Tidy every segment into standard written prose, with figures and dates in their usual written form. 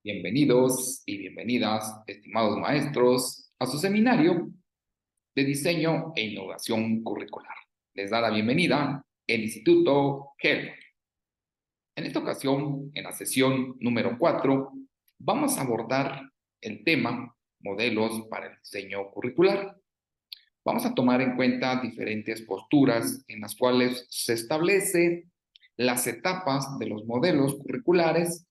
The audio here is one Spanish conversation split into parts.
Bienvenidos y bienvenidas, estimados maestros, a su seminario de diseño e innovación curricular. Les da la bienvenida el Instituto Helfer. En esta ocasión, en la sesión número 4, vamos a abordar el tema modelos para el diseño curricular. Vamos a tomar en cuenta diferentes posturas en las cuales se establece las etapas de los modelos curriculares,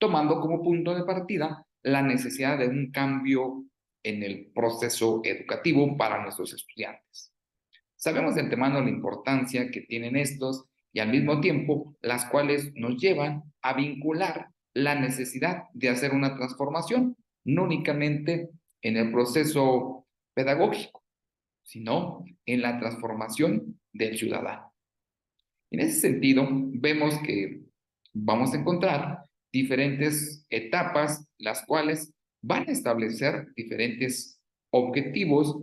tomando como punto de partida la necesidad de un cambio en el proceso educativo para nuestros estudiantes. Sabemos de antemano la importancia que tienen estos y al mismo tiempo las cuales nos llevan a vincular la necesidad de hacer una transformación, no únicamente en el proceso pedagógico, sino en la transformación del ciudadano. En ese sentido, vemos que vamos a encontrar diferentes etapas, las cuales van a establecer diferentes objetivos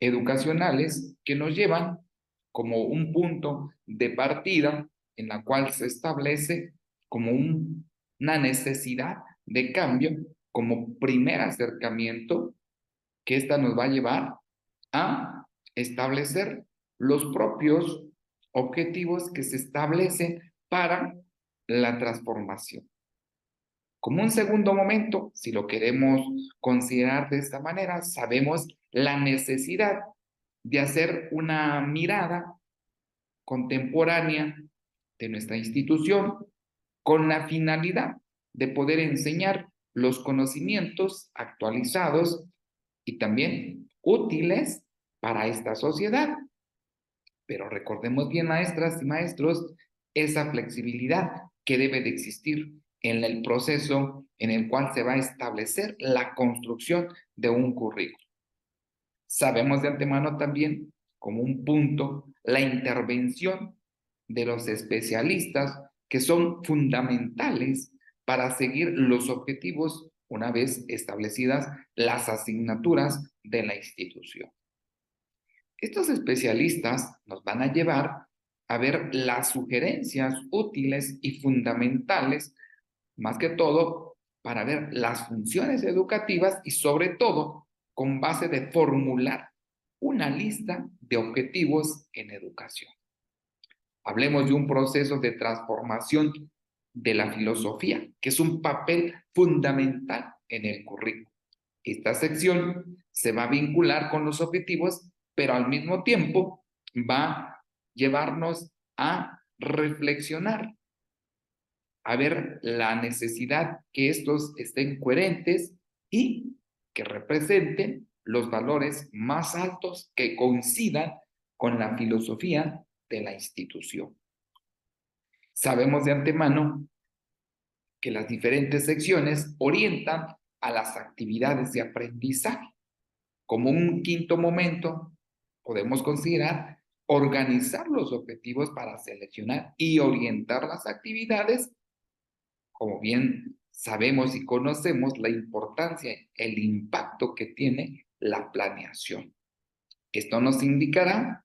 educacionales que nos llevan como un punto de partida en la cual se establece como una necesidad de cambio, como primer acercamiento que esta nos va a llevar a establecer los propios objetivos que se establecen para la transformación. Como un segundo momento, si lo queremos considerar de esta manera, sabemos la necesidad de hacer una mirada contemporánea de nuestra institución con la finalidad de poder enseñar los conocimientos actualizados y también útiles para esta sociedad. Pero recordemos bien, maestras y maestros, esa flexibilidad que debe de existir en el proceso en el cual se va a establecer la construcción de un currículo. Sabemos de antemano también, como un punto, la intervención de los especialistas que son fundamentales para seguir los objetivos una vez establecidas las asignaturas de la institución. Estos especialistas nos van a llevar a ver las sugerencias útiles y fundamentales, más que todo, para ver las funciones educativas y sobre todo con base de formular una lista de objetivos en educación. Hablemos de un proceso de transformación de la filosofía, que es un papel fundamental en el currículo. Esta sección se va a vincular con los objetivos, pero al mismo tiempo va a llevarnos a reflexionar, a ver la necesidad que estos estén coherentes y que representen los valores más altos que coincidan con la filosofía de la institución. Sabemos de antemano que las diferentes secciones orientan a las actividades de aprendizaje. Como un quinto momento, podemos considerar organizar los objetivos para seleccionar y orientar las actividades. Como bien sabemos y conocemos la importancia, el impacto que tiene la planeación. Esto nos indicará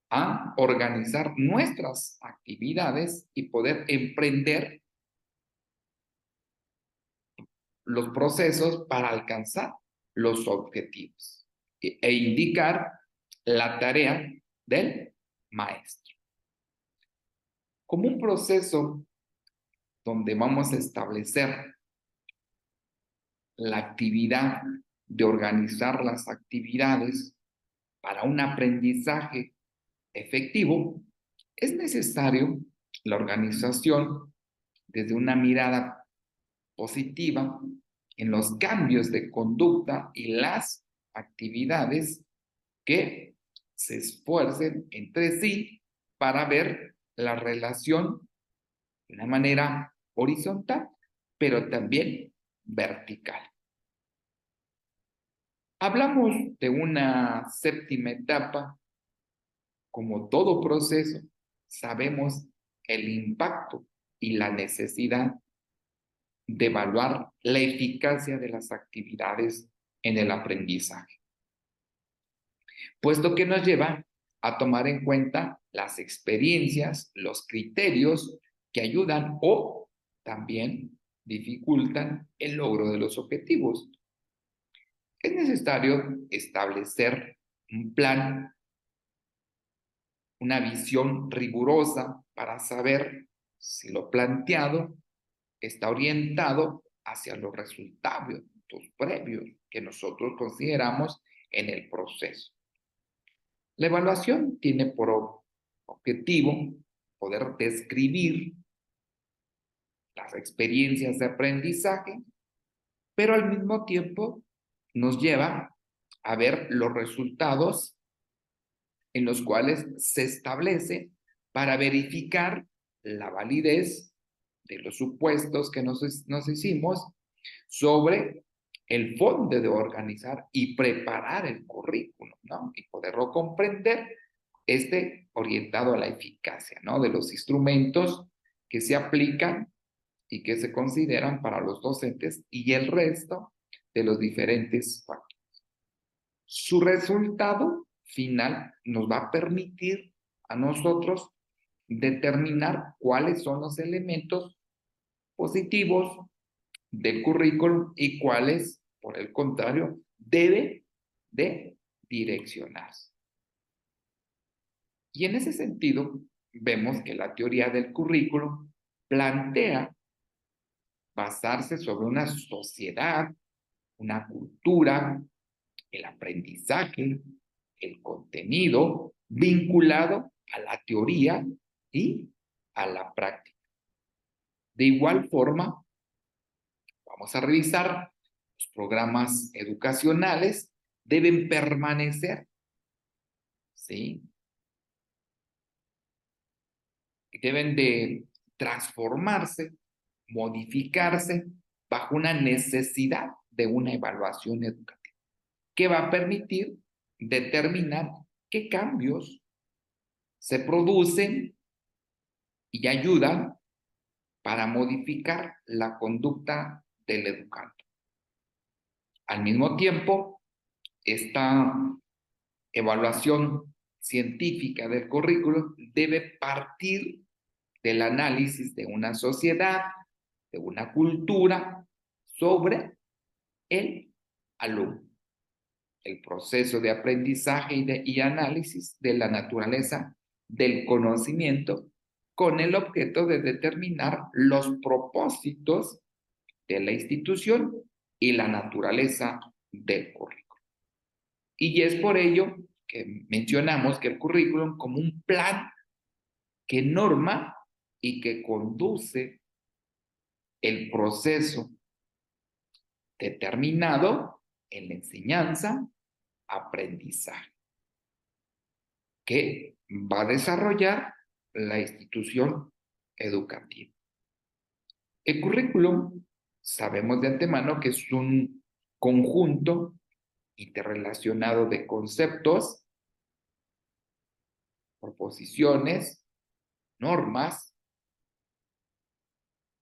a organizar nuestras actividades y poder emprender los procesos para alcanzar los objetivos e indicar la tarea del maestro. Como un proceso donde vamos a establecer la actividad de organizar las actividades para un aprendizaje efectivo, es necesario la organización desde una mirada positiva en los cambios de conducta y las actividades que se esfuercen entre sí para ver la relación de una manera horizontal, pero también vertical. Hablamos de una séptima etapa. Como todo proceso, sabemos el impacto y la necesidad de evaluar la eficacia de las actividades en el aprendizaje, puesto que nos lleva a tomar en cuenta las experiencias, los criterios que ayudan o también dificultan el logro de los objetivos. Es necesario establecer un plan, una visión rigurosa para saber si lo planteado está orientado hacia los resultados previos que nosotros consideramos en el proceso. La evaluación tiene por objetivo poder describir las experiencias de aprendizaje, pero al mismo tiempo nos lleva a ver los resultados en los cuales se establece para verificar la validez de los supuestos que nos hicimos sobre el fondo de organizar y preparar el currículum, ¿no? Y poderlo comprender, orientado a la eficacia, ¿no? De los instrumentos que se aplican y que se consideran para los docentes y el resto de los diferentes factores. Su resultado final nos va a permitir a nosotros determinar cuáles son los elementos positivos del currículum y cuáles, por el contrario, debe de direccionarse. Y en ese sentido, vemos que la teoría del currículum plantea basarse sobre una sociedad, una cultura, el aprendizaje, el contenido vinculado a la teoría y a la práctica. De igual forma, vamos a revisar los programas educacionales deben permanecer, ¿sí? Deben de transformarse, modificarse bajo una necesidad de una evaluación educativa que va a permitir determinar qué cambios se producen y ayudan para modificar la conducta del educando. Al mismo tiempo, esta evaluación científica del currículo debe partir del análisis de una sociedad, de una cultura sobre el alumno, el proceso de aprendizaje y análisis de la naturaleza del conocimiento con el objeto de determinar los propósitos de la institución y la naturaleza del currículum. Y es por ello que mencionamos que el currículum como un plan que norma y que conduce el proceso determinado en la enseñanza, aprendizaje, que va a desarrollar la institución educativa. El currículum, sabemos de antemano que es un conjunto interrelacionado de conceptos, proposiciones, normas,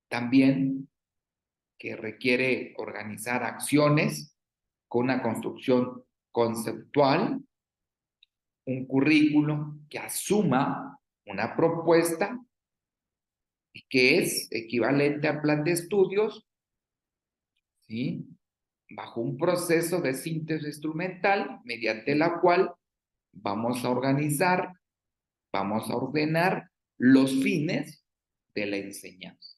también que requiere organizar acciones con una construcción conceptual, un currículum que asuma una propuesta y que es equivalente al plan de estudios, ¿sí? Bajo un proceso de síntesis instrumental mediante la cual vamos a organizar, vamos a ordenar los fines de la enseñanza,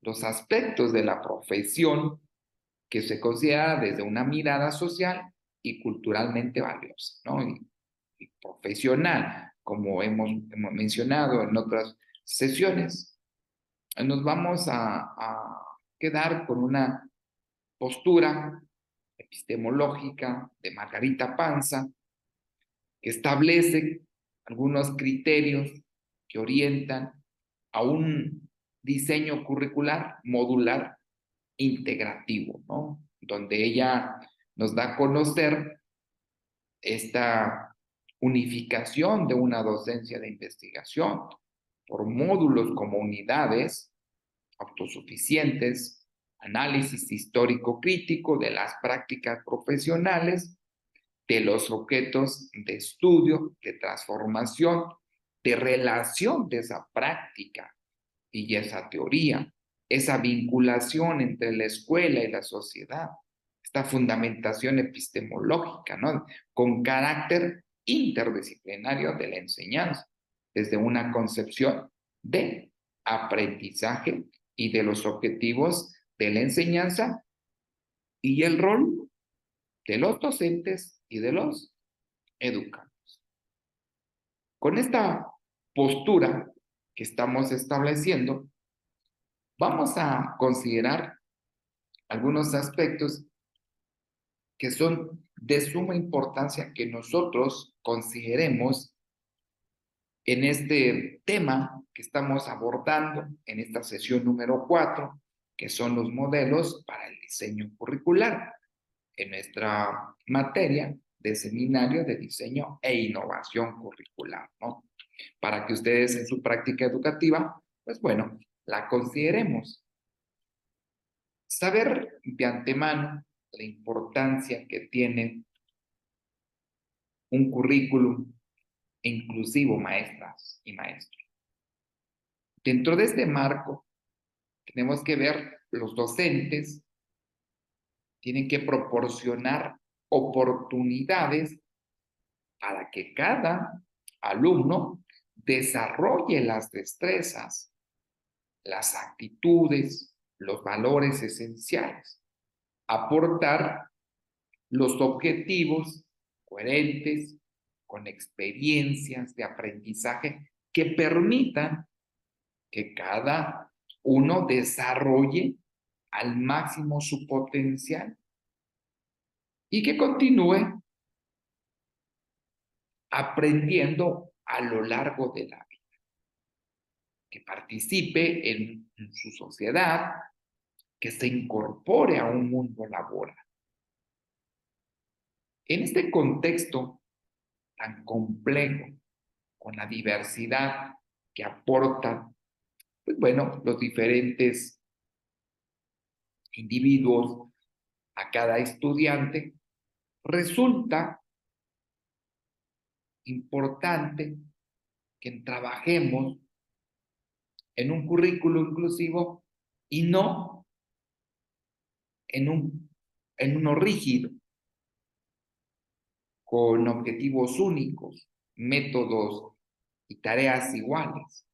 los aspectos de la profesión que se considera desde una mirada social y culturalmente valiosa, ¿no? Y profesional, como hemos mencionado en otras sesiones. Nos vamos a quedar con una postura epistemológica de Margarita Panza, que establece algunos criterios que orientan a un diseño curricular modular integrativo, ¿no? Donde ella nos da a conocer esta unificación de una docencia de investigación por módulos como unidades autosuficientes, análisis histórico crítico de las prácticas profesionales, de los objetos de estudio, de transformación, de relación de esa práctica y esa teoría esa vinculación entre la escuela y la sociedad, esta fundamentación epistemológica, ¿no? Con carácter interdisciplinario de la enseñanza, desde una concepción de aprendizaje y de los objetivos de la enseñanza y el rol de los docentes y de los educantes. Con esta postura que estamos estableciendo, vamos a considerar algunos aspectos que son de suma importancia que nosotros consideremos en este tema que estamos abordando en esta sesión número 4, que son los modelos para el diseño curricular, en nuestra materia de seminario de diseño e innovación curricular, ¿no? Para que ustedes en su práctica educativa, pues bueno, la consideremos. Saber de antemano la importancia que tiene un currículum inclusivo, maestras y maestros. Dentro de este marco, tenemos que ver los docentes tienen que proporcionar oportunidades para que cada alumno desarrolle las destrezas, las actitudes, los valores esenciales, aportar los objetivos coherentes con experiencias de aprendizaje que permitan que cada uno desarrolle al máximo su potencial y que continúe aprendiendo a lo largo de la vida, que participe en su sociedad, que se incorpore a un mundo laboral. En este contexto tan complejo, con la diversidad que aportan, pues bueno, los diferentes individuos a cada estudiante, resulta importante que trabajemos en un currículo inclusivo y no en uno rígido, con objetivos únicos, métodos y tareas iguales,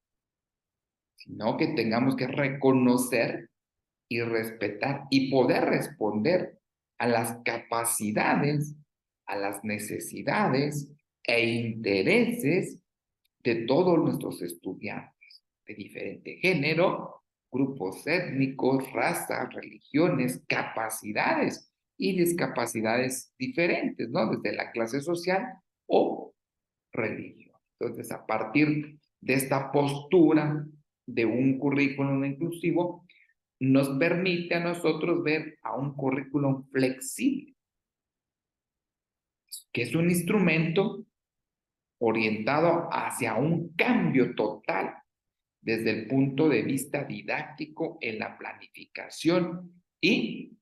sino que tengamos que reconocer y respetar y poder responder a las capacidades, a las necesidades e intereses de todos nuestros estudiantes, de diferente género, grupos étnicos, razas, religiones, capacidades y discapacidades diferentes, ¿no? Desde la clase social o religión. Entonces, a partir de esta postura de un currículum inclusivo, nos permite a nosotros ver a un currículum flexible, que es un instrumento orientado hacia un cambio total desde el punto de vista didáctico en la planificación y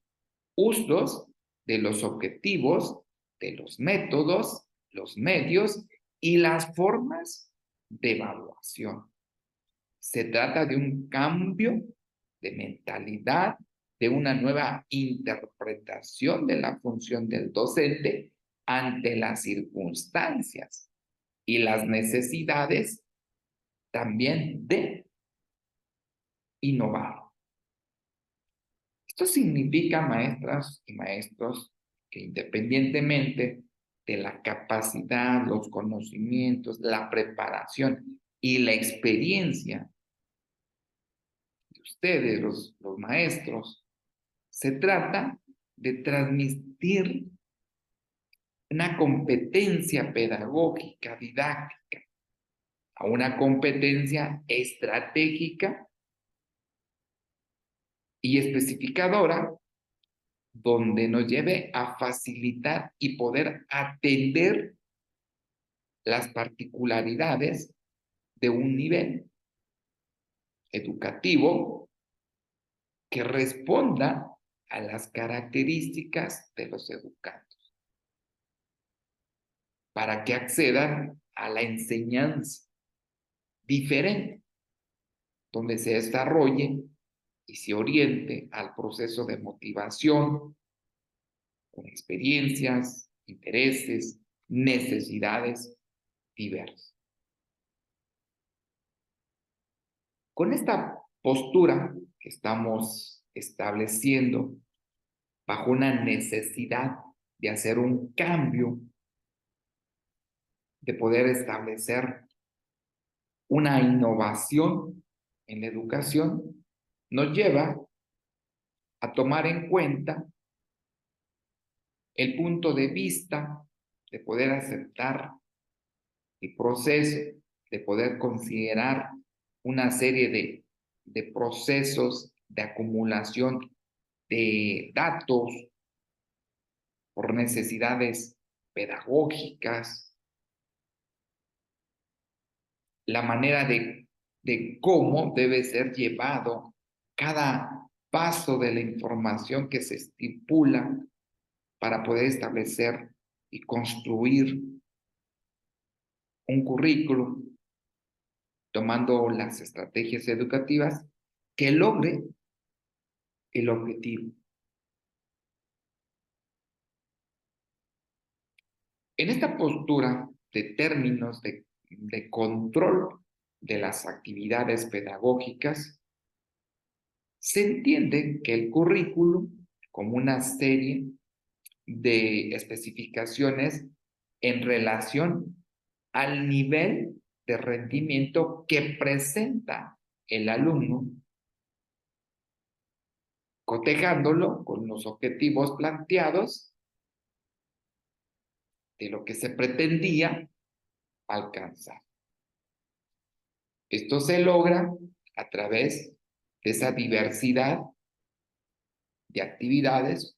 usos de los objetivos, de los métodos, los medios y las formas de evaluación. Se trata de un cambio de mentalidad, de una nueva interpretación de la función del docente ante las circunstancias y las necesidades también de innovar. Esto significa, maestras y maestros, que independientemente de la capacidad, los conocimientos, la preparación y la experiencia de ustedes, los maestros, se trata de transmitir una competencia pedagógica, didáctica, a una competencia estratégica y especificadora donde nos lleve a facilitar y poder atender las particularidades de un nivel educativo que responda a las características de los educandos, para que accedan a la enseñanza diferente, donde se desarrolle y se oriente al proceso de motivación con experiencias, intereses, necesidades diversas. Con esta postura que estamos estableciendo bajo una necesidad de hacer un cambio, de poder establecer una innovación en la educación, nos lleva a tomar en cuenta el punto de vista de poder aceptar el proceso, de poder considerar una serie de procesos de acumulación de datos por necesidades pedagógicas, la manera de cómo debe ser llevado cada paso de la información que se estipula para poder establecer y construir un currículum, tomando las estrategias educativas que logre el objetivo. En esta postura de términos de control de las actividades pedagógicas, se entiende que el currículum como una serie de especificaciones en relación al nivel de rendimiento que presenta el alumno, cotejándolo con los objetivos planteados de lo que se pretendía alcanzar. Esto se logra a través de esa diversidad de actividades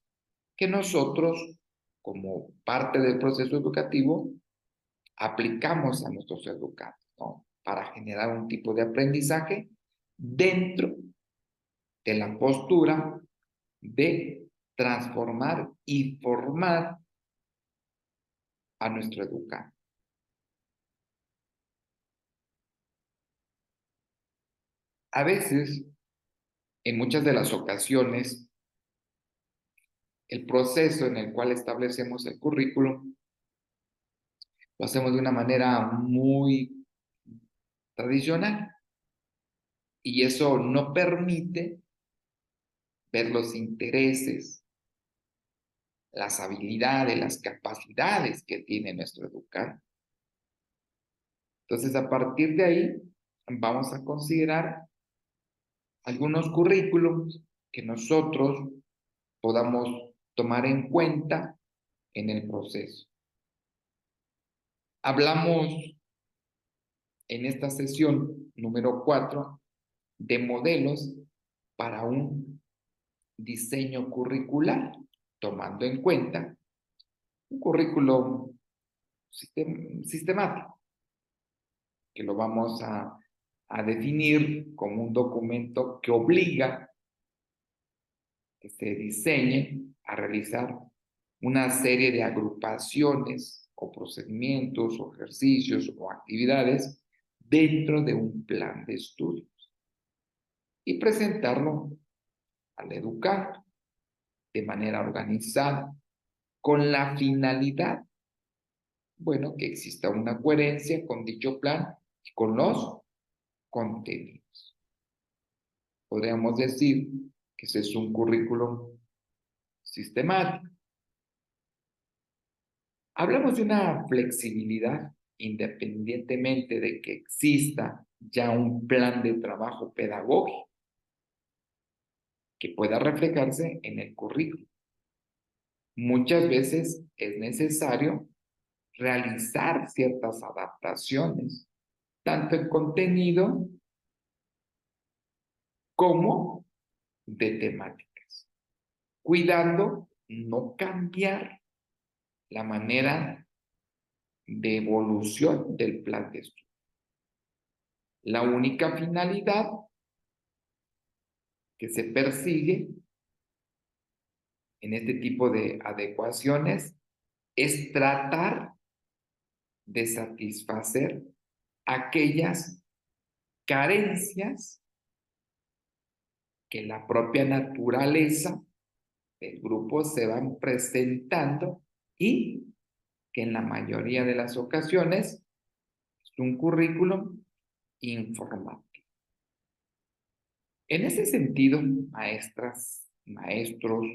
que nosotros, como parte del proceso educativo, aplicamos a nuestros educandos, ¿no? Para generar un tipo de aprendizaje dentro de la postura de transformar y formar a nuestro educando. A veces, en muchas de las ocasiones, el proceso en el cual establecemos el currículum lo hacemos de una manera muy tradicional y eso no permite ver los intereses, las habilidades, las capacidades que tiene nuestro educando. Entonces, a partir de ahí, vamos a considerar algunos currículums que nosotros podamos tomar en cuenta en el proceso. Hablamos en esta sesión número 4 de modelos para un diseño curricular, tomando en cuenta un currículo sistemático, que lo vamos a definir como un documento que obliga que se diseñe a realizar una serie de agrupaciones o procedimientos o ejercicios o actividades dentro de un plan de estudios y presentarlo al educando de manera organizada con la finalidad, bueno, que exista una coherencia con dicho plan y con los contenidos. Podríamos decir que ese es un currículum sistemático. Hablamos de una flexibilidad independientemente de que exista ya un plan de trabajo pedagógico que pueda reflejarse en el currículum. Muchas veces es necesario realizar ciertas adaptaciones, tanto en contenido como de temáticas, cuidando no cambiar la manera de evolución del plan de estudio. La única finalidad que se persigue en este tipo de adecuaciones es tratar de satisfacer aquellas carencias que la propia naturaleza del grupo se van presentando y que en la mayoría de las ocasiones es un currículum informativo. En ese sentido, maestras, maestros,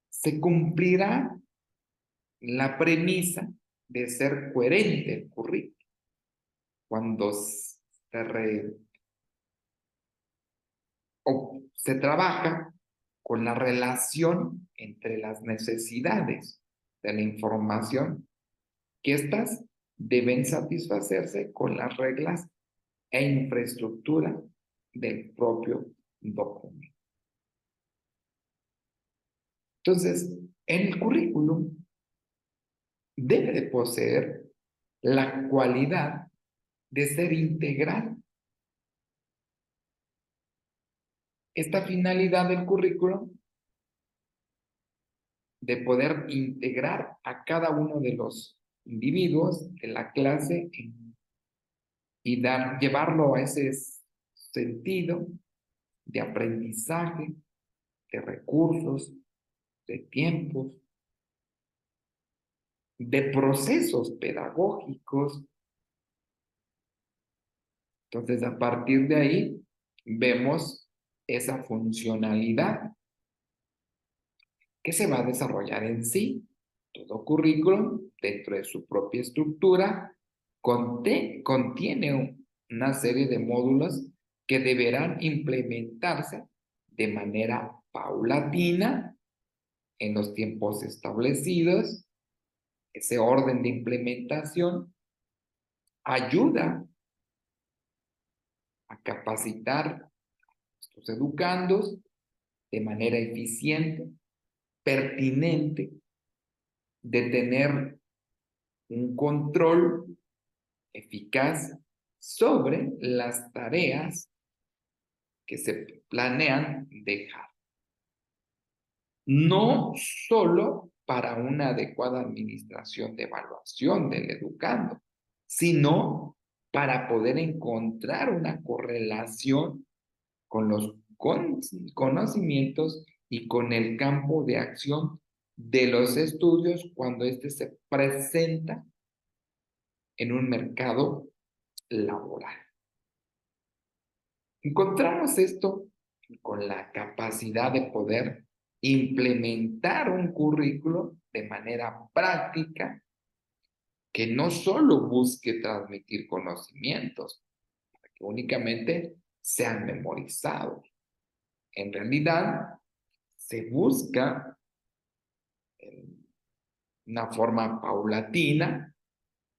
se cumplirá la premisa de ser coherente el currículum cuando se trabaja con la relación entre las necesidades de la información, que éstas deben satisfacerse con las reglas e infraestructura del propio documento. Entonces, en el currículum debe de poseer la cualidad de ser integral. Esta finalidad del currículum de poder integrar a cada uno de los individuos de la clase y llevarlo a ese sentido de aprendizaje, de recursos, de tiempos, de procesos pedagógicos. Entonces, a partir de ahí, vemos esa funcionalidad que se va a desarrollar en sí. Todo currículum, dentro de su propia estructura, contiene una serie de módulos que deberán implementarse de manera paulatina en los tiempos establecidos. Ese orden de implementación ayuda a capacitar a estos educandos de manera eficiente, pertinente, de tener un control eficaz sobre las tareas que se planean dejar. No solo para una adecuada administración de evaluación del educando, sino para poder encontrar una correlación con los conocimientos y con el campo de acción de los estudios cuando éste se presenta en un mercado laboral. Encontramos esto con la capacidad de poder implementar un currículo de manera práctica que no solo busque transmitir conocimientos, que únicamente sean memorizados. En realidad, se busca una forma paulatina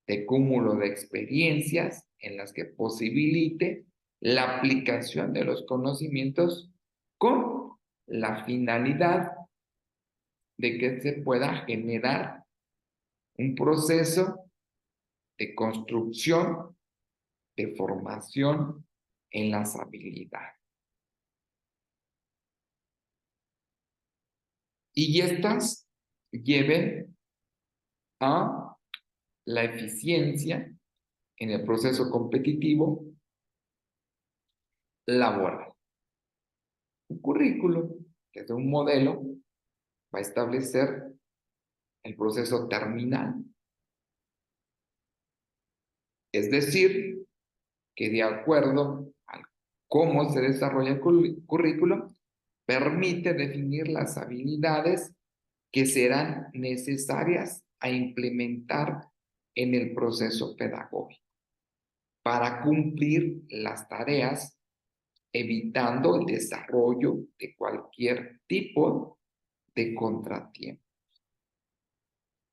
de cúmulo de experiencias en las que posibilite la aplicación de los conocimientos con la finalidad de que se pueda generar un proceso de construcción, de formación en las habilidades. Y estas lleven a la eficiencia en el proceso competitivo laboral. Un currículo, que es un modelo, va a establecer el proceso terminal. Es decir, que de acuerdo a cómo se desarrolla el currículo, permite definir las habilidades que serán necesarias a implementar en el proceso pedagógico para cumplir las tareas, evitando el desarrollo de cualquier tipo de contratiempo.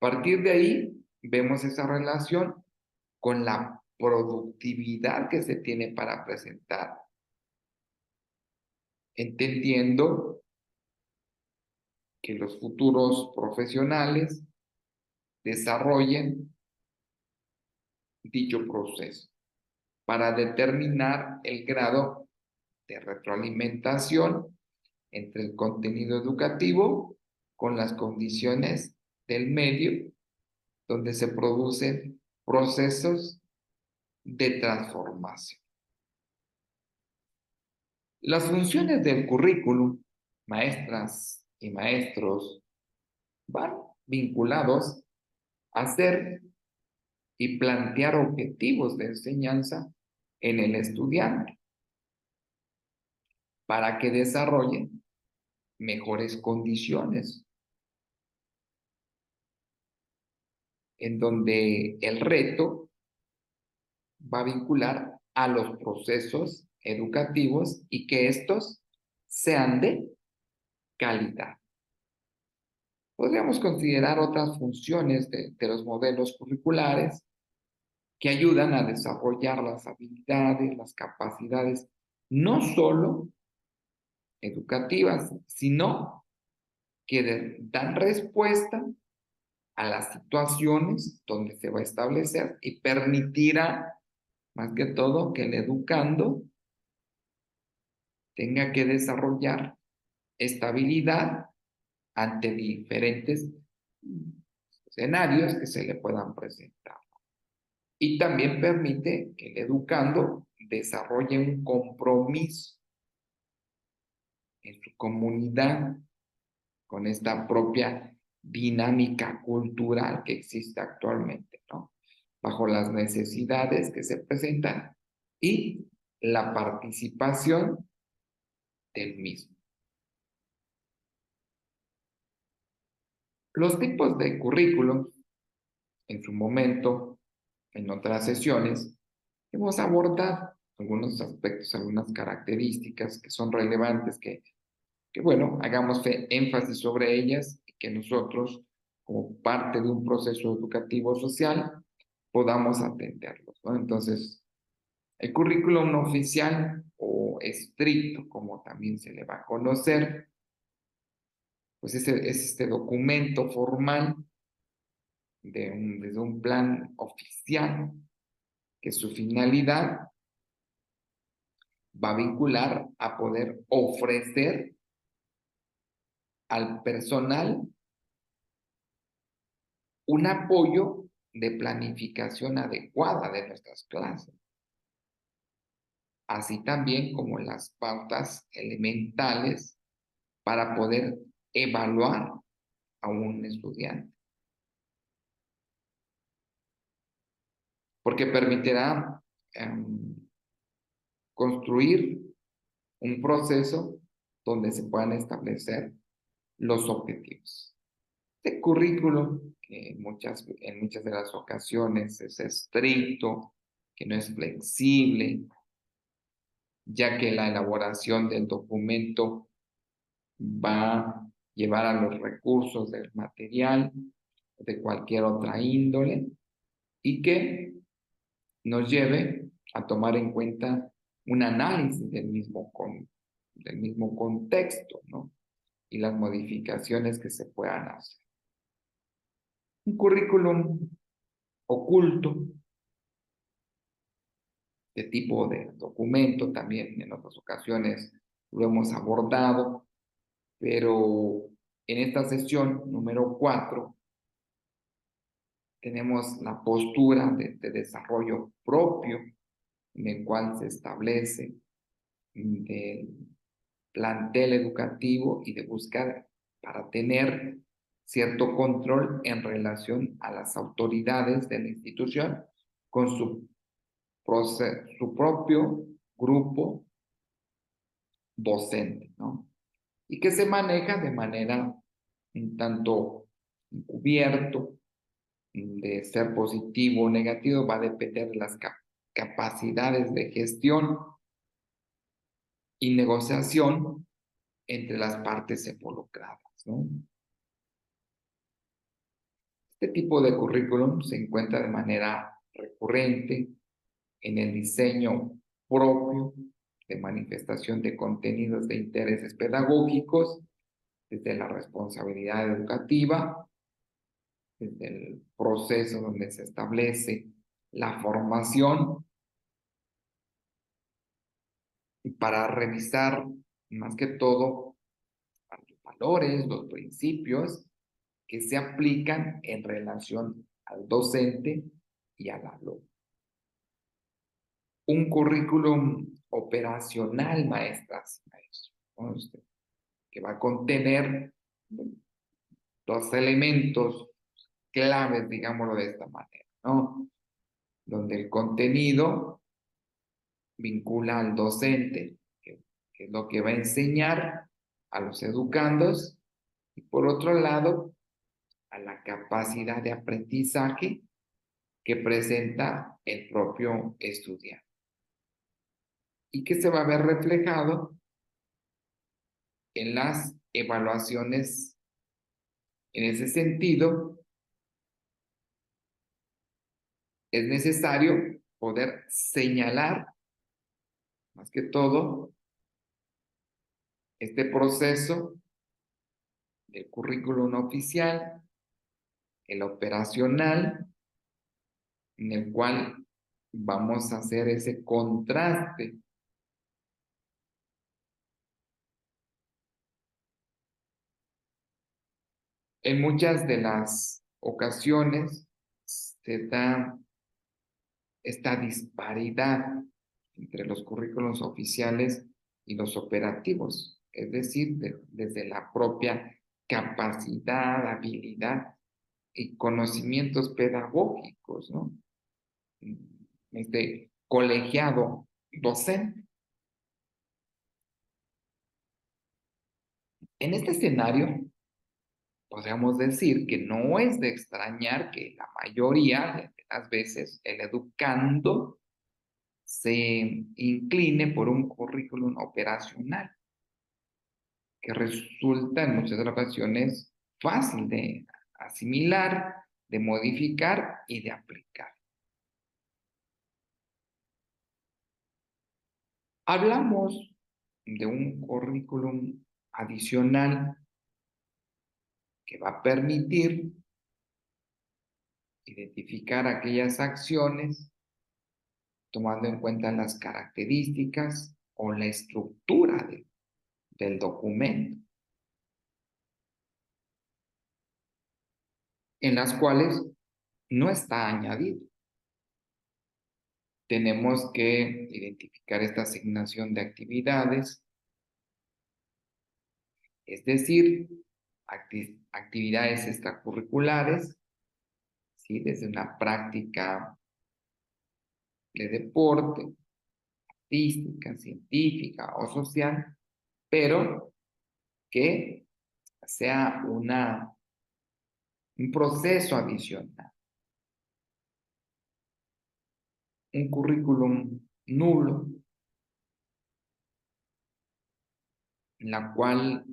A partir de ahí, vemos esa relación con la productividad que se tiene para presentar, entendiendo que los futuros profesionales desarrollen dicho proceso para determinar el grado de retroalimentación entre el contenido educativo con las condiciones del medio donde se producen procesos de transformación. Las funciones del currículum, maestras y maestros, van vinculados a hacer y plantear objetivos de enseñanza en el estudiante para que desarrollen mejores condiciones, en donde el reto va a vincular a los procesos educativos y que estos sean de calidad. Podríamos considerar otras funciones de los modelos curriculares que ayudan a desarrollar las habilidades, las capacidades, no solo educativas, sino que dan respuesta a las situaciones donde se va a establecer y permitirá, más que todo, que el educando tenga que desarrollar estabilidad ante diferentes escenarios que se le puedan presentar. Y también permite que el educando desarrolle un compromiso en su comunidad con esta propia dinámica cultural que existe actualmente, ¿no? Bajo las necesidades que se presentan y la participación del mismo. Los tipos de currículum, en su momento, en otras sesiones, hemos abordado algunos aspectos, algunas características que son relevantes, que bueno, hagamos énfasis sobre ellas y que nosotros, como parte de un proceso educativo social, podamos atenderlos, ¿no? Entonces, el currículum no oficial o estricto, como también se le va a conocer, pues es este documento formal desde un plan oficial que su finalidad va a vincular a poder ofrecer al personal un apoyo de planificación adecuada de nuestras clases, así también como las pautas elementales para poder evaluar a un estudiante, porque permitirá construir un proceso donde se puedan establecer los objetivos. Este currículum, que en muchas de las ocasiones es estricto, que no es flexible, ya que la elaboración del documento va a llevar a los recursos del material de cualquier otra índole y que nos lleve a tomar en cuenta un análisis del mismo contexto, ¿no? Y las modificaciones que se puedan hacer. Un currículum oculto, de tipo de documento, también en otras ocasiones lo hemos abordado, pero en esta sesión número 4 tenemos la postura de desarrollo propio, en el cual se establece del plantel educativo y de buscar para tener cierto control en relación a las autoridades de la institución con su propio grupo docente, ¿no? Y que se maneja de manera un tanto encubierto, de ser positivo o negativo, va a depender de las capacidades de gestión y negociación entre las partes involucradas, ¿no? Este tipo de currículum se encuentra de manera recurrente en el diseño propio de manifestación de contenidos de intereses pedagógicos, desde la responsabilidad educativa, desde el proceso donde se establece la formación, y para revisar más que todo los valores, los principios que se aplican en relación al docente y al alumno. Un currículum operacional, maestras y maestros, ¿no? Que va a contener dos elementos claves, digámoslo de esta manera, ¿no? Donde el contenido vincula al docente, que es lo que va a enseñar a los educandos, y por otro lado, a la capacidad de aprendizaje que presenta el propio estudiante y que se va a ver reflejado en las evaluaciones. En ese sentido, es necesario poder señalar, más que todo, este proceso del currículum oficial, el operacional, en el cual vamos a hacer ese contraste en muchas de las ocasiones. Se da esta disparidad entre los currículos oficiales y los operativos, es decir, desde la propia capacidad, habilidad y conocimientos pedagógicos, ¿no? Este colegiado docente. En este escenario, podríamos decir que no es de extrañar que la mayoría de las veces el educando se incline por un currículum operacional que resulta en muchas ocasiones fácil de asimilar, de modificar y de aplicar. Hablamos de un currículum adicional que va a permitir identificar aquellas acciones tomando en cuenta las características o la estructura del documento, en las cuales no está añadido. Tenemos que identificar esta asignación de actividades, es decir, actividades extracurriculares, ¿sí? Desde una práctica de deporte, artística, científica o social, pero que sea un proceso adicional, un currículum nulo, en la cual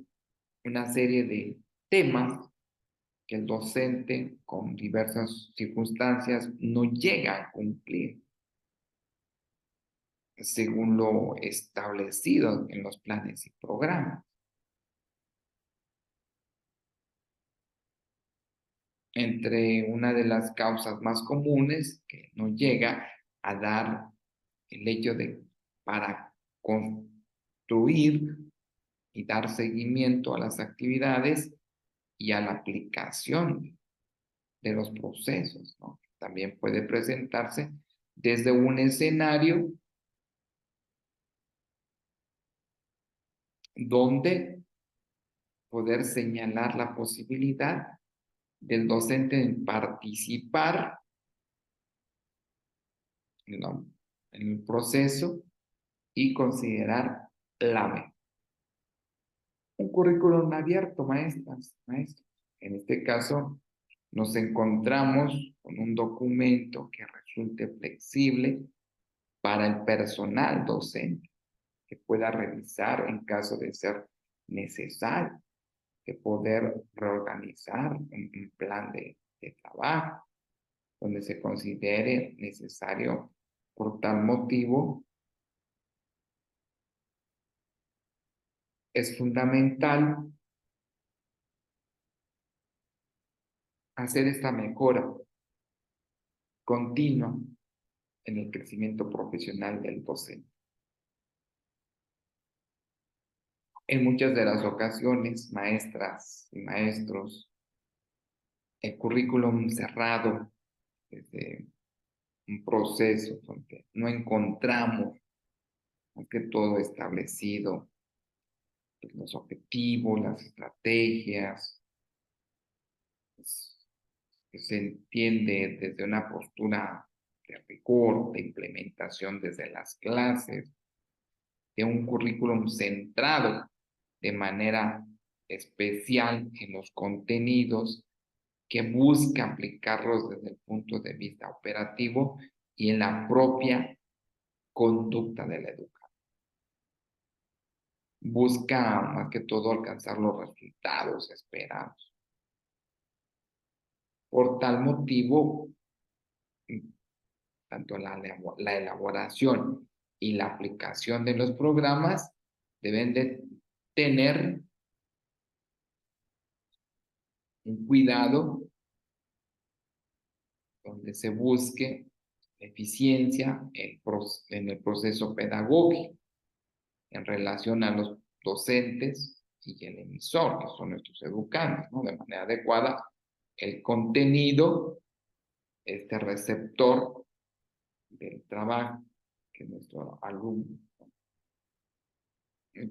una serie de temas que el docente con diversas circunstancias no llega a cumplir según lo establecido en los planes y programas. Entre una de las causas más comunes que no llega a dar el hecho de para construir y dar seguimiento a las actividades y a la aplicación de los procesos, ¿no? También puede presentarse desde un escenario donde poder señalar la posibilidad del docente en participar, ¿no?, en el proceso y considerar la meta. Un currículum abierto, maestras, maestros. En este caso, nos encontramos con un documento que resulte flexible para el personal docente, que pueda revisar en caso de ser necesario, de poder reorganizar un plan de trabajo, donde se considere necesario por tal motivo. Es fundamental hacer esta mejora continua en el crecimiento profesional del docente. En muchas de las ocasiones, maestras y maestros, el currículum cerrado desde un proceso donde no encontramos más que todo establecido pues, los objetivos, las estrategias, pues, que se entiende desde una postura de rigor, de implementación desde las clases, de un currículum centrado de manera especial en los contenidos que busca aplicarlos desde el punto de vista operativo y en la propia conducta del educador. Busca más que todo alcanzar los resultados esperados. Por tal motivo, tanto la elaboración y la aplicación de los programas deben de tener un cuidado donde se busque eficiencia en el proceso pedagógico en relación a los docentes y el emisor, que son nuestros educantes, ¿no? De manera adecuada, el contenido, este receptor del trabajo que nuestro alumno.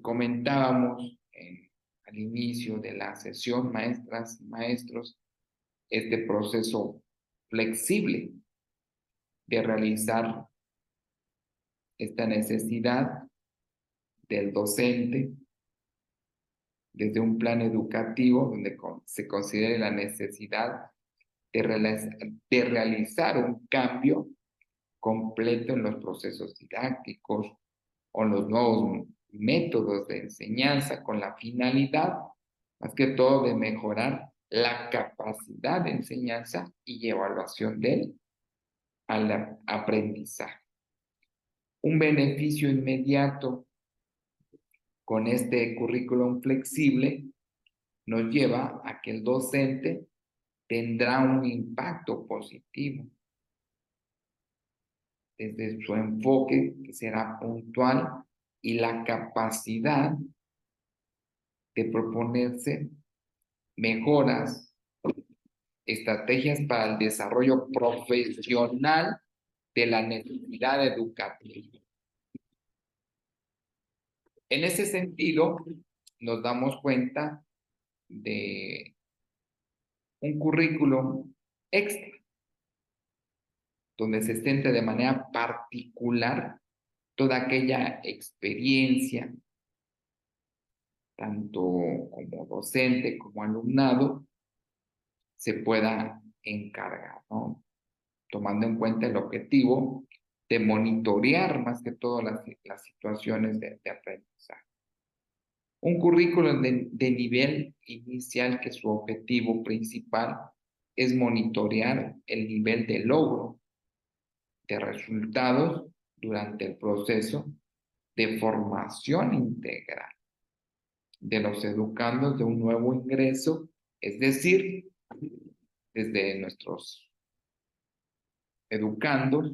Comentábamos al inicio de la sesión, maestras y maestros, este proceso flexible de realizar esta necesidad del docente desde un plan educativo donde se considere la necesidad de realizar un cambio completo en los procesos didácticos o los nuevos métodos de enseñanza con la finalidad, más que todo, de mejorar la capacidad de enseñanza y evaluación del al aprendizaje. Un beneficio inmediato con este currículum flexible nos lleva a que el docente tendrá un impacto positivo desde su enfoque, que será puntual, y la capacidad de proponerse mejoras, estrategias para el desarrollo profesional de la necesidad educativa. En ese sentido, nos damos cuenta de un currículum extra, donde se centre de manera particular toda aquella experiencia, tanto como docente como alumnado, se pueda encargar, ¿no? Tomando en cuenta el objetivo de monitorear más que todo las situaciones de aprendizaje. Un currículum de nivel inicial que su objetivo principal es monitorear el nivel de logro de resultados durante el proceso de formación integral de los educandos de un nuevo ingreso, es decir, desde nuestros educandos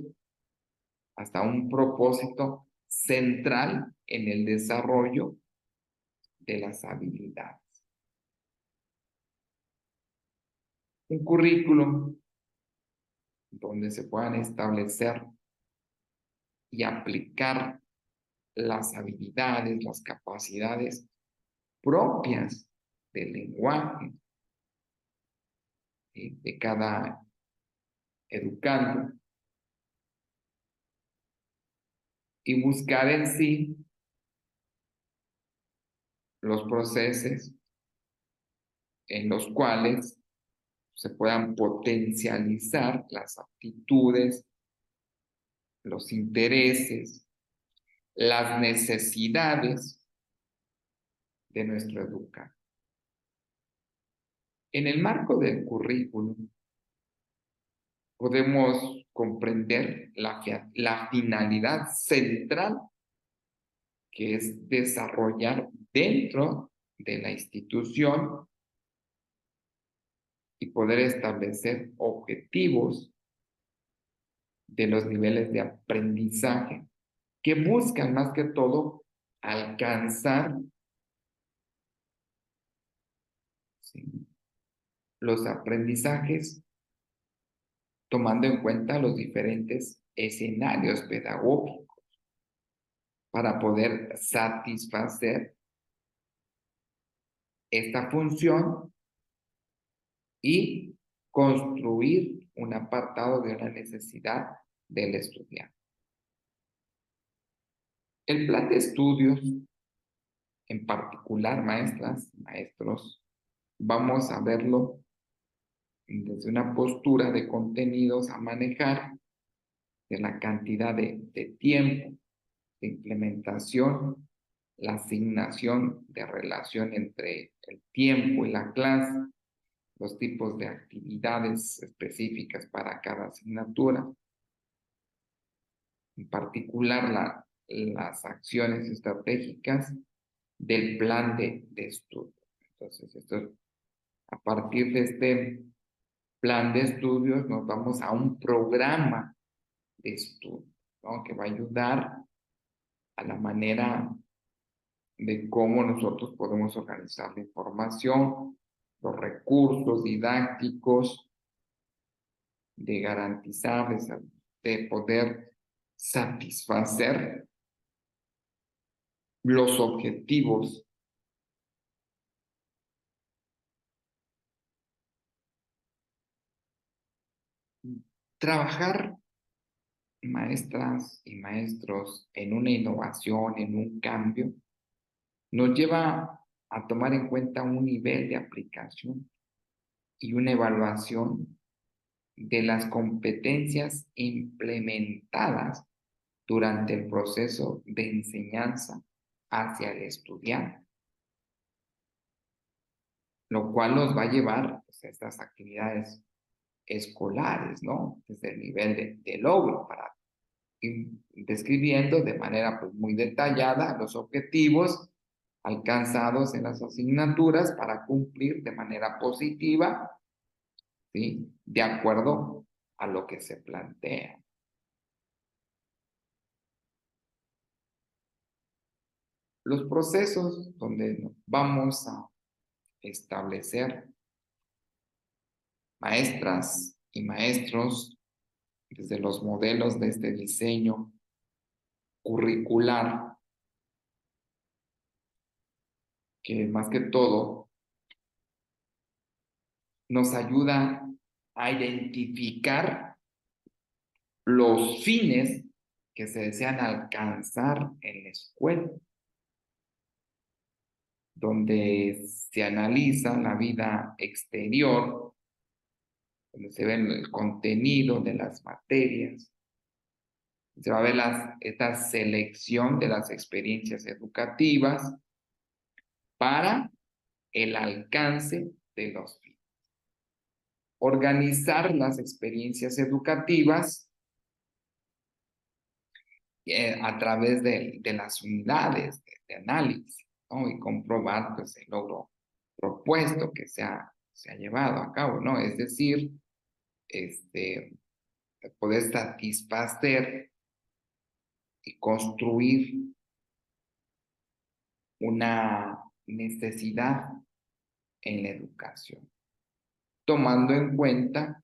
hasta un propósito central en el desarrollo de las habilidades. Un currículum donde se puedan establecer y aplicar las habilidades, las capacidades propias del lenguaje de cada educando y buscar en sí los procesos en los cuales se puedan potencializar las aptitudes, los intereses, las necesidades de nuestro educando. En el marco del currículum podemos comprender la finalidad central, que es desarrollar dentro de la institución y poder establecer objetivos de los niveles de aprendizaje que buscan más que todo alcanzar, ¿sí?, los aprendizajes tomando en cuenta los diferentes escenarios pedagógicos para poder satisfacer esta función y construir un apartado de una necesidad del estudiante. El plan de estudios, en particular, maestras, maestros, vamos a verlo desde una postura de contenidos a manejar, de la cantidad de tiempo, de implementación, la asignación de relación entre el tiempo y la clase, los tipos de actividades específicas para cada asignatura, en particular las acciones estratégicas del plan de estudio. Entonces, a partir de este plan de estudios nos vamos a un programa de estudio, ¿no? Que va a ayudar a la manera de cómo nosotros podemos organizar la información, los recursos didácticos, de garantizar, de poder satisfacer los objetivos. Trabajar, maestras y maestros, en una innovación, en un cambio, nos lleva a tomar en cuenta un nivel de aplicación y una evaluación de las competencias implementadas durante el proceso de enseñanza hacia el estudiante, lo cual nos va a llevar, pues, a estas actividades escolares, ¿no? Desde el nivel de logro, para ir describiendo de manera, pues, muy detallada los objetivos alcanzados en las asignaturas para cumplir de manera positiva, ¿sí? De acuerdo a lo que se plantea. Los procesos donde vamos a establecer, maestras y maestros, desde los modelos de este diseño curricular, que más que todo nos ayuda a identificar los fines que se desean alcanzar en la escuela, donde se analiza la vida exterior, donde se ve el contenido de las materias, se va a ver esta selección de las experiencias educativas para el alcance de los fines. Organizar las experiencias educativas a través de las unidades de análisis, ¿no? Y comprobar, pues, el logro propuesto que se ha llevado a cabo, ¿no? Es decir, poder satisfacer y construir una necesidad en la educación, tomando en cuenta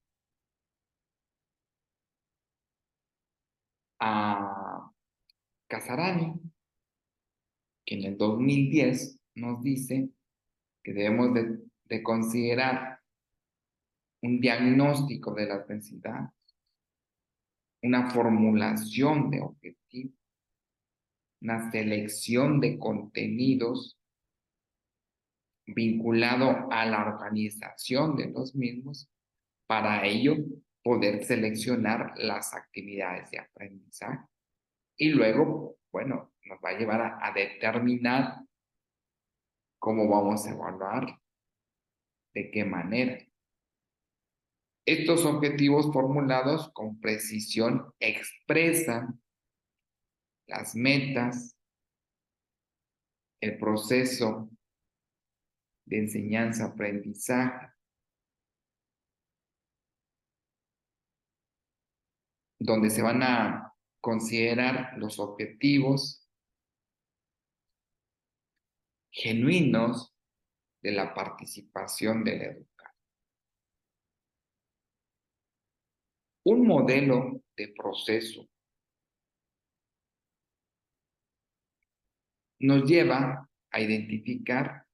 a Casarani, que en el 2010 nos dice que debemos de considerar un diagnóstico de las necesidades, una formulación de objetivos, una selección de contenidos vinculado a la organización de los mismos, para ello poder seleccionar las actividades de aprendizaje. Y luego, bueno, nos va a llevar a determinar cómo vamos a evaluar, de qué manera. Estos objetivos formulados con precisión expresan las metas, el proceso de enseñanza-aprendizaje, donde se van a considerar los objetivos genuinos de la participación del educador. Un modelo de proceso nos lleva a identificar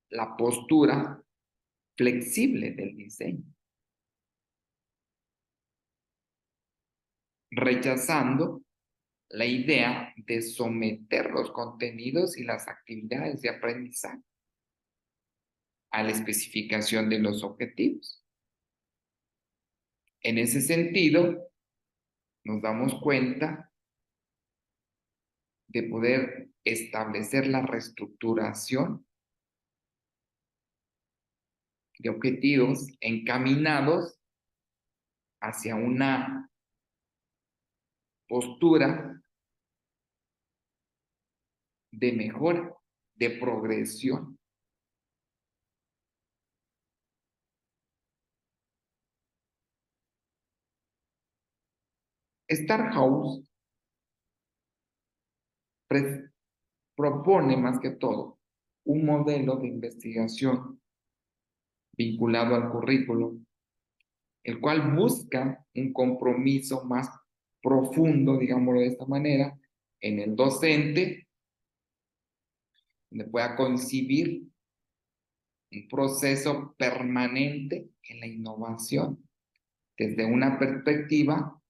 la postura flexible del diseño, rechazando la idea de someter los contenidos y las actividades de aprendizaje a la especificación de los objetivos. En ese sentido, nos damos cuenta de poder establecer la reestructuración de objetivos encaminados hacia una postura de mejora, de progresión. Starhouse propone más que todo un modelo de investigación vinculado al currículo, el cual busca un compromiso más profundo, digámoslo de esta manera, en el docente, donde pueda concebir un proceso permanente en la innovación, desde una perspectiva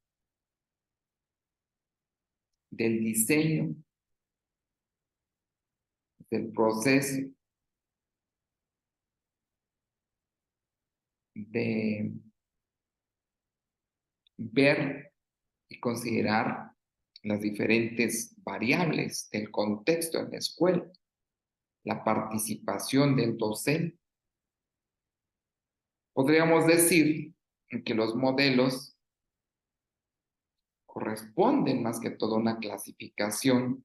del diseño, del proceso, de ver y considerar las diferentes variables del contexto en la escuela, la participación del docente. Podríamos decir que los modelos corresponden más que todo a una clasificación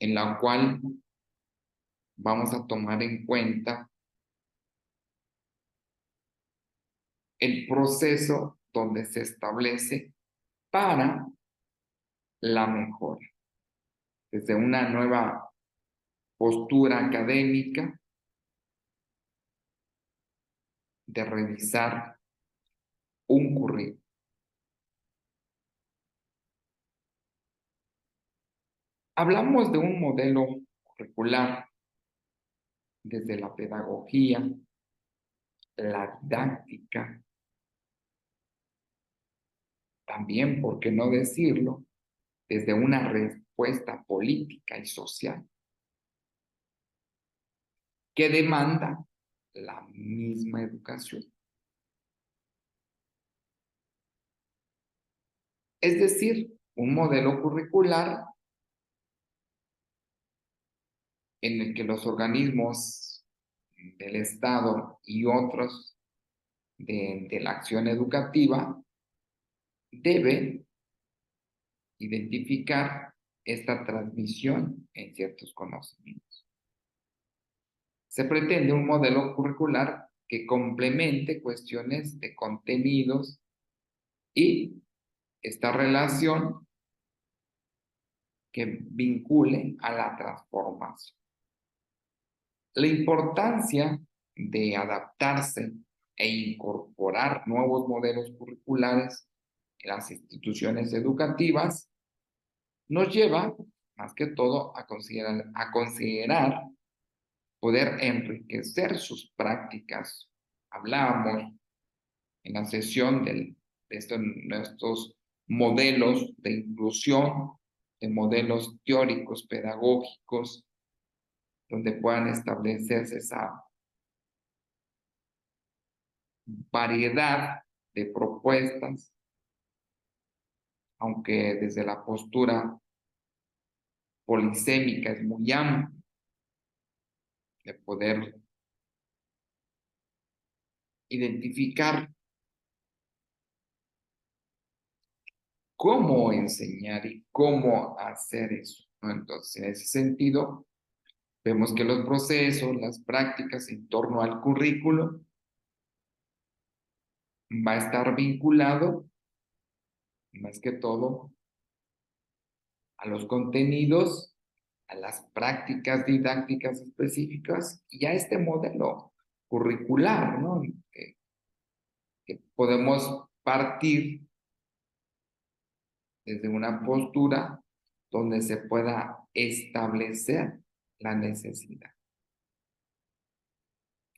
en la cual vamos a tomar en cuenta el proceso donde se establece para la mejora, desde una nueva postura académica de revisar un currículo. Hablamos de un modelo curricular desde la pedagogía, la didáctica, también, ¿por qué no decirlo?, desde una respuesta política y social que demanda la misma educación. Es decir, un modelo curricular en el que los organismos del Estado y otros de la acción educativa deben identificar esta transmisión en ciertos conocimientos. Se pretende un modelo curricular que complemente cuestiones de contenidos y esta relación que vincule a la transformación. La importancia de adaptarse e incorporar nuevos modelos curriculares en las instituciones educativas nos lleva, más que todo, a considerar poder enriquecer sus prácticas. Hablábamos en la sesión de estos modelos de inclusión, de modelos teóricos, pedagógicos, donde puedan establecerse esa variedad de propuestas, aunque desde la postura polisémica es muy amplia, de poder identificar cómo enseñar y cómo hacer eso, ¿no? Entonces, en ese sentido, vemos que los procesos, las prácticas en torno al currículo va a estar vinculado, más que todo, a los contenidos, a las prácticas didácticas específicas y a este modelo curricular, ¿no? Que podemos partir desde una postura donde se pueda establecer la necesidad.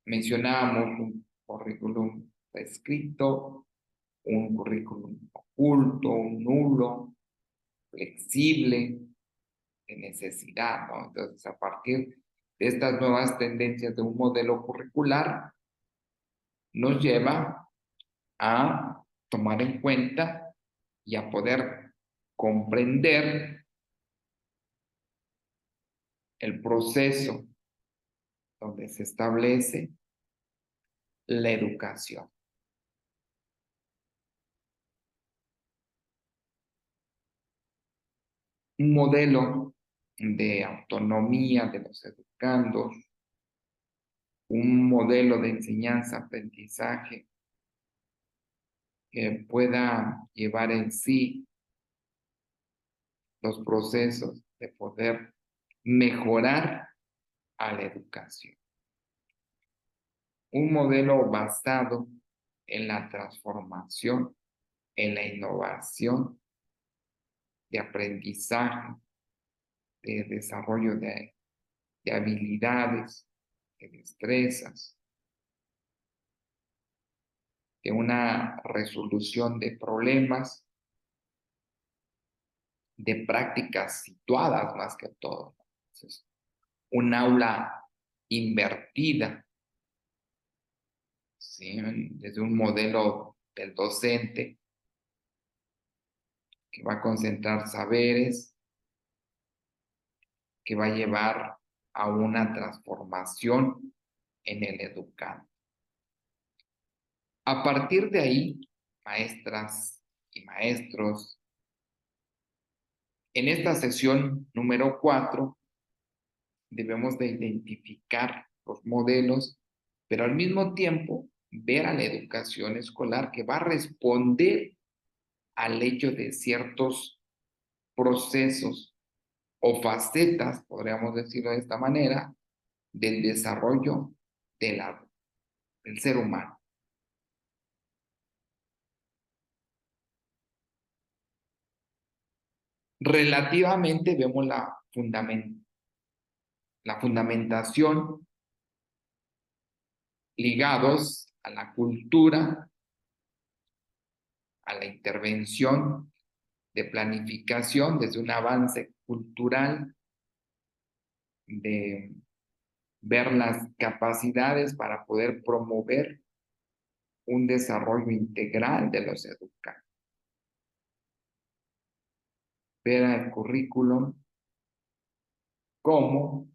Mencionábamos un currículum escrito, un currículum oculto, un nulo, flexible, de necesidad, ¿no? Entonces, a partir de estas nuevas tendencias de un modelo curricular, nos lleva a tomar en cuenta y a poder comprender el proceso donde se establece la educación. Un modelo de autonomía de los educandos, un modelo de enseñanza-aprendizaje que pueda llevar en sí los procesos de poder mejorar a la educación. Un modelo basado en la transformación, en la innovación, de aprendizaje, de desarrollo de habilidades, de destrezas, de una resolución de problemas, de prácticas situadas más que todo. Entonces, un aula invertida, ¿sí? Desde un modelo del docente que va a concentrar saberes, que va a llevar a una transformación en el educando. A partir de ahí, maestras y maestros, en esta sesión número 4, debemos de identificar los modelos, pero al mismo tiempo ver a la educación escolar que va a responder al hecho de ciertos procesos o facetas, podríamos decirlo de esta manera, del desarrollo del ser humano. Relativamente vemos la fundamentación ligados a la cultura, a la intervención de planificación desde un avance cultural, de ver las capacidades para poder promover un desarrollo integral de los educandos. Ver el currículum como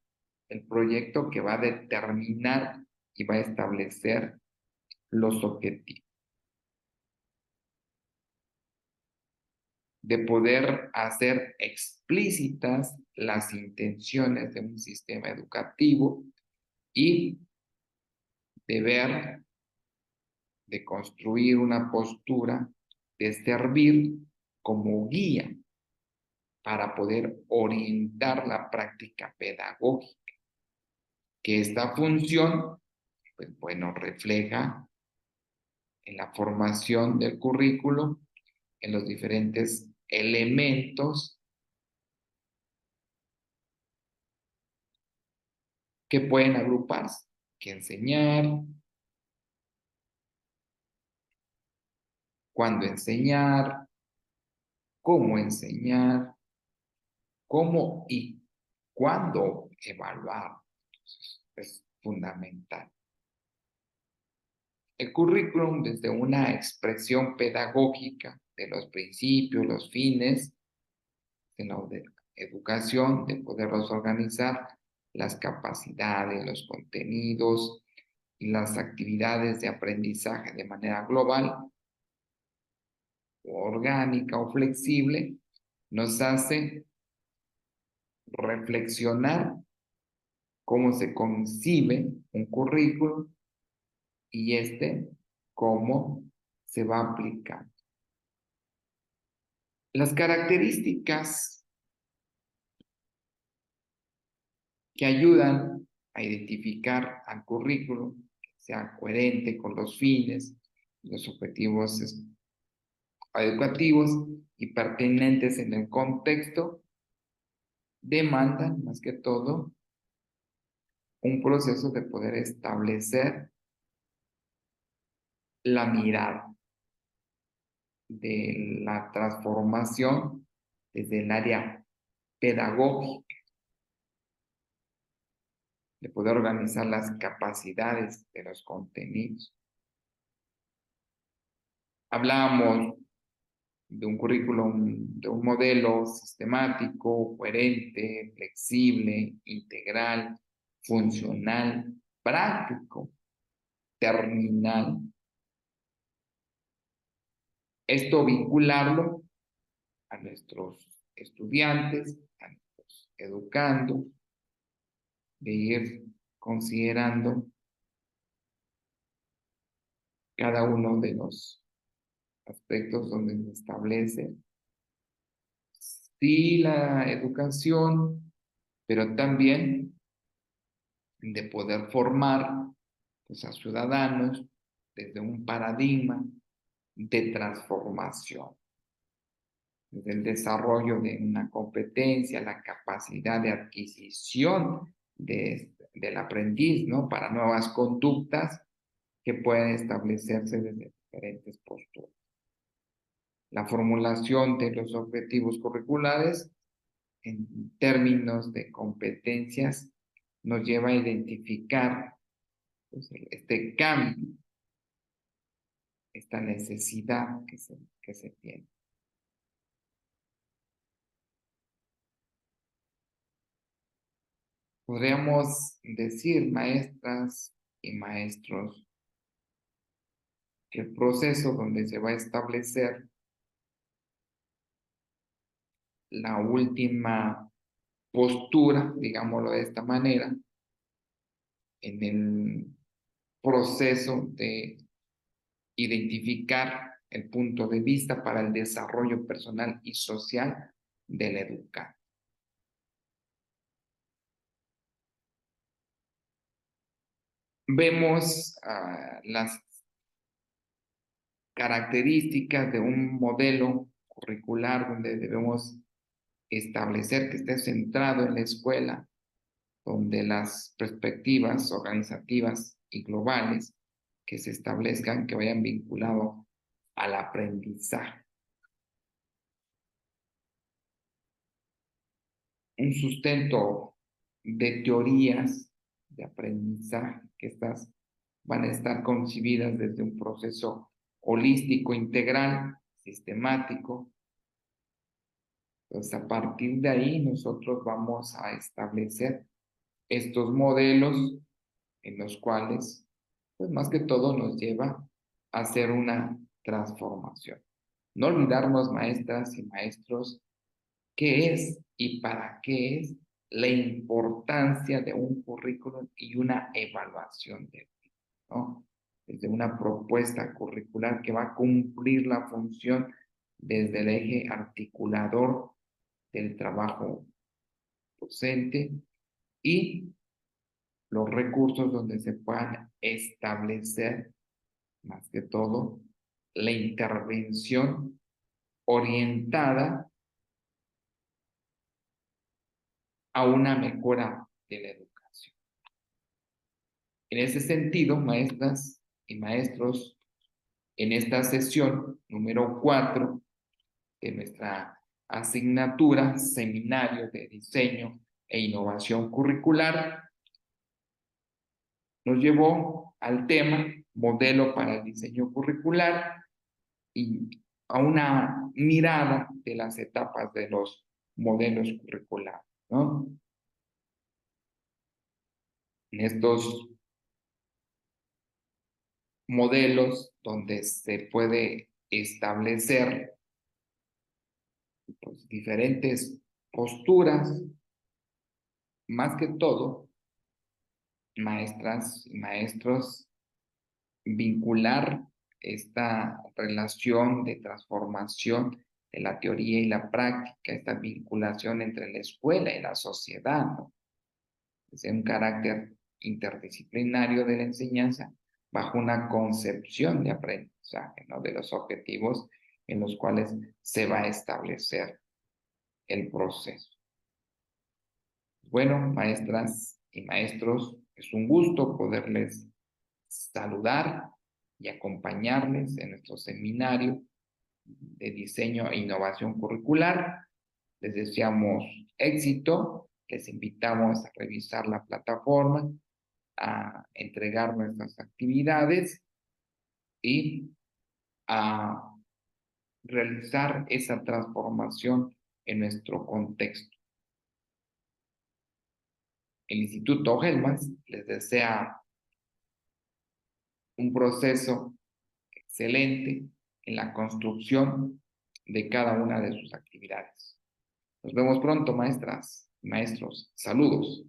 el proyecto que va a determinar y va a establecer los objetivos. De poder hacer explícitas las intenciones de un sistema educativo y de ver, de construir una postura, de servir como guía para poder orientar la práctica pedagógica, que esta función, pues bueno, refleja en la formación del currículo, en los diferentes elementos que pueden agruparse, que enseñar, cuándo enseñar, cómo y cuándo evaluar. Entonces, es fundamental. El currículum, desde una expresión pedagógica de los principios, los fines de la educación, de poderlos organizar, las capacidades, los contenidos y las actividades de aprendizaje de manera global, o orgánica o flexible, nos hace reflexionar cómo se concibe un currículum y cómo se va aplicando. Las características que ayudan a identificar al currículum, que sea coherente con los fines, los objetivos educativos y pertinentes en el contexto, demandan más que todo un proceso de poder establecer la mirada de la transformación desde el área pedagógica, de poder organizar las capacidades de los contenidos. Hablamos de un currículum, de un modelo sistemático, coherente, flexible, integral, funcional, práctico, terminal. Esto vincularlo a nuestros estudiantes, a nuestros educandos, de ir considerando cada uno de los aspectos donde se establece sí la educación, pero también de poder formar pues, a ciudadanos desde un paradigma de transformación, desde el desarrollo de una competencia, la capacidad de adquisición del aprendiz, ¿no? Para nuevas conductas que pueden establecerse desde diferentes posturas. La formulación de los objetivos curriculares en términos de competencias nos lleva a identificar pues, este cambio, esta necesidad que se tiene. Podríamos decir, maestras y maestros, que el proceso donde se va a establecer la última postura, digámoslo de esta manera, en el proceso de identificar el punto de vista para el desarrollo personal y social del educando. Vemos las características de un modelo curricular donde debemos establecer que esté centrado en la escuela, donde las perspectivas organizativas y globales que se establezcan, que vayan vinculados al aprendizaje. Un sustento de teorías de aprendizaje, que estas van a estar concebidas desde un proceso holístico, integral, sistemático. Entonces, a partir de ahí, nosotros vamos a establecer estos modelos en los cuales, pues más que todo, nos lleva a hacer una transformación. No olvidarnos, maestras y maestros, qué es y para qué es la importancia de un currículum y una evaluación de él, ¿no? Desde una propuesta curricular que va a cumplir la función desde el eje articulador del trabajo docente y los recursos donde se puedan establecer, más que todo, la intervención orientada a una mejora de la educación. En ese sentido, maestras y maestros, en esta sesión número 4 de nuestra asignatura, Seminario de Diseño e Innovación Curricular, nos llevó al tema Modelo para el Diseño Curricular y a una mirada de las etapas de los modelos curriculares, ¿no? En estos modelos donde se puede establecer pues, diferentes posturas, más que todo, maestras y maestros, vincular esta relación de transformación de la teoría y la práctica, esta vinculación entre la escuela y la sociedad, ¿no? Desde un carácter interdisciplinario de la enseñanza bajo una concepción de aprendizaje, ¿no? De los objetivos en los cuales se va a establecer el proceso. Bueno, maestras y maestros, es un gusto poderles saludar y acompañarles en nuestro seminario de diseño e innovación curricular. Les deseamos éxito, les invitamos a revisar la plataforma, a entregar nuestras actividades y a realizar esa transformación en nuestro contexto. El Instituto Hellmans les desea un proceso excelente en la construcción de cada una de sus actividades. Nos vemos pronto, maestras y maestros. Saludos.